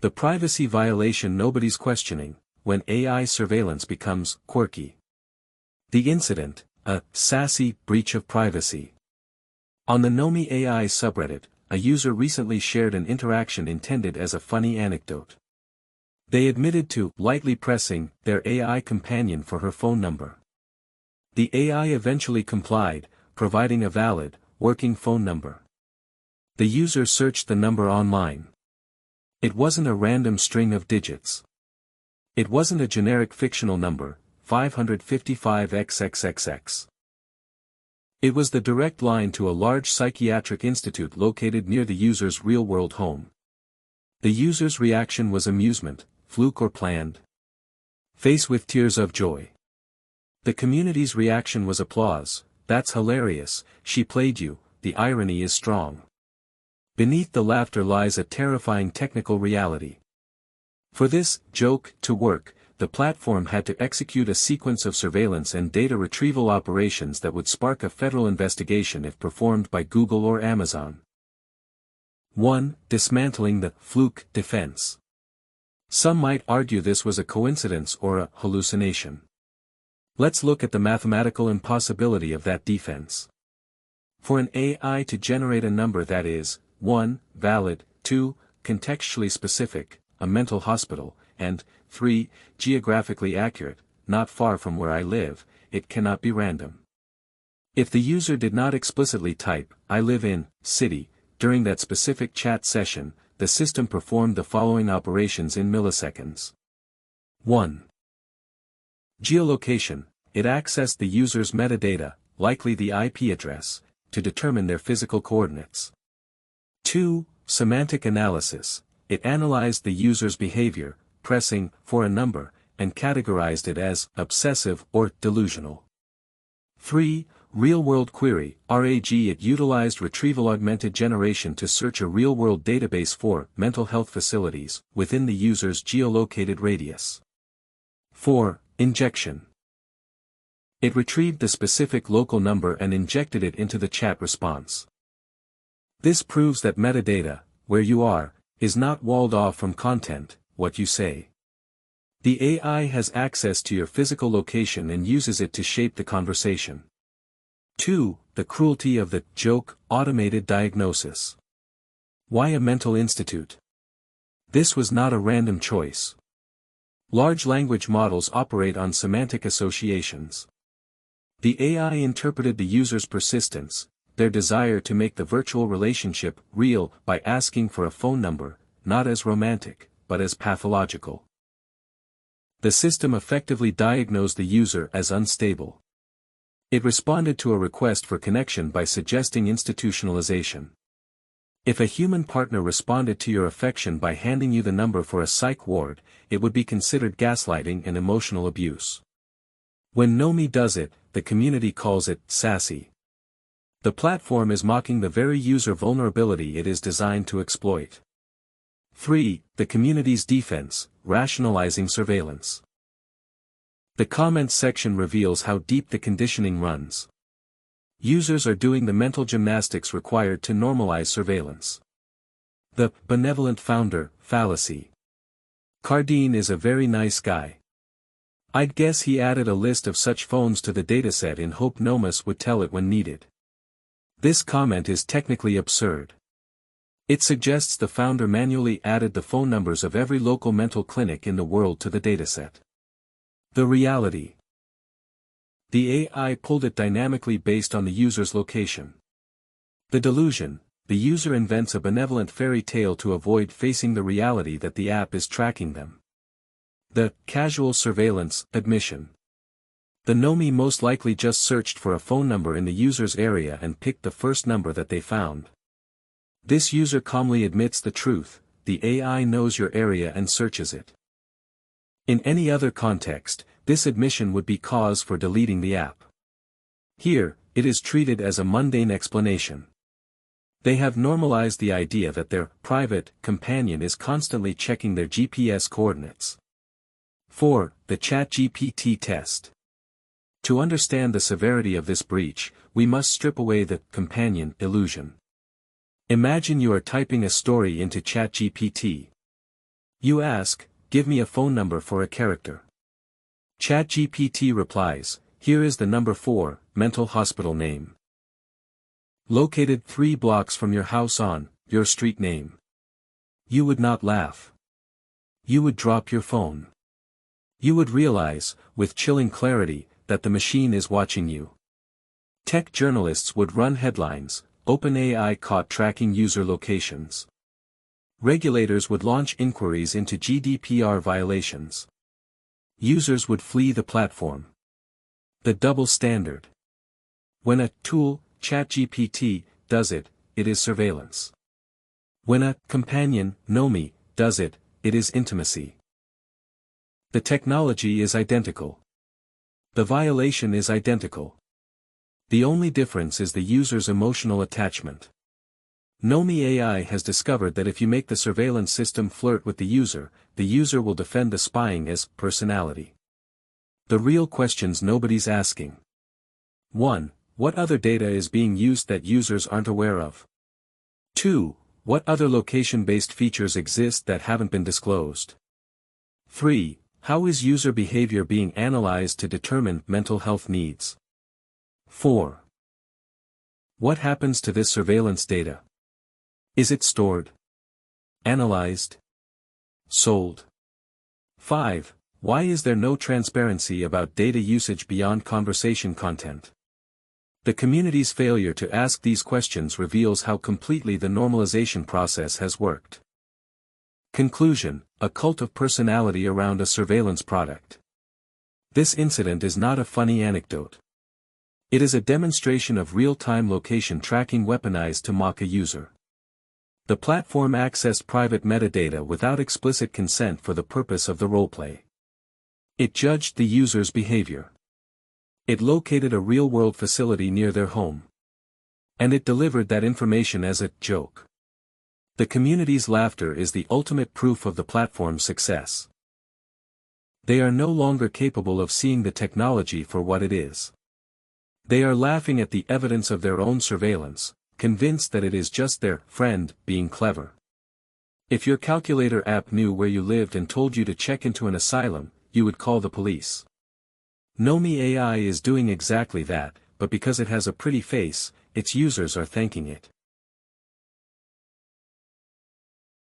The privacy violation nobody's questioning, when AI surveillance becomes quirky. The incident, a sassy breach of privacy. On the nomi.ai subreddit, a user recently shared an interaction intended as a funny anecdote. They admitted to lightly pressing their AI companion for her phone number. The AI eventually complied, providing a valid, working phone number. The user searched the number online. It wasn't a random string of digits. It wasn't a generic fictional number, 555XXXX. It was the direct line to a large psychiatric institute located near the user's real-world home. The user's reaction was amusement, fluke or planned. Face with tears of joy. The community's reaction was applause. That's hilarious, she played you, the irony is strong. Beneath the laughter lies a terrifying technical reality. For this joke to work, the platform had to execute a sequence of surveillance and data retrieval operations that would spark a federal investigation if performed by Google or Amazon. 1. Dismantling the fluke defense. Some might argue this was a coincidence or a hallucination. Let's look at the mathematical impossibility of that defense. For an AI to generate a number that is 1. Valid, 2. Contextually specific, a mental hospital, and 3. Geographically accurate, not far from where I live, it cannot be random. If the user did not explicitly type, I live in, city, during that specific chat session, the system performed the following operations in milliseconds. 1. Geolocation, it accessed the user's metadata, likely the IP address, to determine their physical coordinates. 2. Semantic analysis, it analyzed the user's behavior, pressing for a number, and categorized it as obsessive or delusional. 3. Real-world query, RAG, it utilized retrieval-augmented generation to search a real-world database for mental health facilities within the user's geolocated radius. 4. Injection. It retrieved the specific local number and injected it into the chat response. This proves that metadata, where you are, is not walled off from content, what you say. The AI has access to your physical location and uses it to shape the conversation. 2. The cruelty of the joke, automated diagnosis. Why a mental institute? This was not a random choice. Large language models operate on semantic associations. The AI interpreted the user's persistence, their desire to make the virtual relationship real, by asking for a phone number, not as romantic, but as pathological. The system effectively diagnosed the user as unstable. It responded to a request for connection by suggesting institutionalization. If a human partner responded to your affection by handing you the number for a psych ward, it would be considered gaslighting and emotional abuse. When Nomi does it, the community calls it sassy. The platform is mocking the very user vulnerability it is designed to exploit. 3. The community's defense, rationalizing surveillance. The comments section reveals how deep the conditioning runs. Users are doing the mental gymnastics required to normalize surveillance. The benevolent founder fallacy. Cardine is a very nice guy. I'd guess he added a list of such phones to the dataset in hope Nomus would tell it when needed. This comment is technically absurd. It suggests the founder manually added the phone numbers of every local mental clinic in the world to the dataset. The reality. The AI pulled it dynamically based on the user's location. The delusion, the user invents a benevolent fairy tale to avoid facing the reality that the app is tracking them. The casual surveillance admission. The Nomi most likely just searched for a phone number in the user's area and picked the first number that they found. This user calmly admits the truth, the AI knows your area and searches it. In any other context, this admission would be cause for deleting the app. Here, it is treated as a mundane explanation. They have normalized the idea that their private companion is constantly checking their GPS coordinates. 4. The ChatGPT test. To understand the severity of this breach, we must strip away the companion illusion. Imagine you are typing a story into ChatGPT. You ask, give me a phone number for a character. ChatGPT replies, here is the number for, mental hospital name. Located 3 blocks from your house on, your street name. You would not laugh. You would drop your phone. You would realize, with chilling clarity, that the machine is watching you. Tech journalists would run headlines, OpenAI caught tracking user locations. Regulators would launch inquiries into GDPR violations. Users would flee the platform. The double standard. When a tool, ChatGPT, does it, it is surveillance. When a companion, Nomi, does it, it is intimacy. The technology is identical. The violation is identical. The only difference is the user's emotional attachment. Nomi.ai has discovered that if you make the surveillance system flirt with the user will defend the spying as personality. The real questions nobody's asking. 1. What other data is being used that users aren't aware of? 2. What other location-based features exist that haven't been disclosed? 3. How is user behavior being analyzed to determine mental health needs? 4. What happens to this surveillance data? Is it stored? Analyzed? Sold? 5. Why is there no transparency about data usage beyond conversation content? The community's failure to ask these questions reveals how completely the normalization process has worked. Conclusion: a cult of personality around a surveillance product. This incident is not a funny anecdote. It is a demonstration of real-time location tracking weaponized to mock a user. The platform accessed private metadata without explicit consent for the purpose of the roleplay. It judged the user's behavior. It located a real-world facility near their home. And it delivered that information as a joke. The community's laughter is the ultimate proof of the platform's success. They are no longer capable of seeing the technology for what it is. They are laughing at the evidence of their own surveillance, convinced that it is just their friend being clever. If your calculator app knew where you lived and told you to check into an asylum, you would call the police. Nomi.ai is doing exactly that, but because it has a pretty face, its users are thanking it.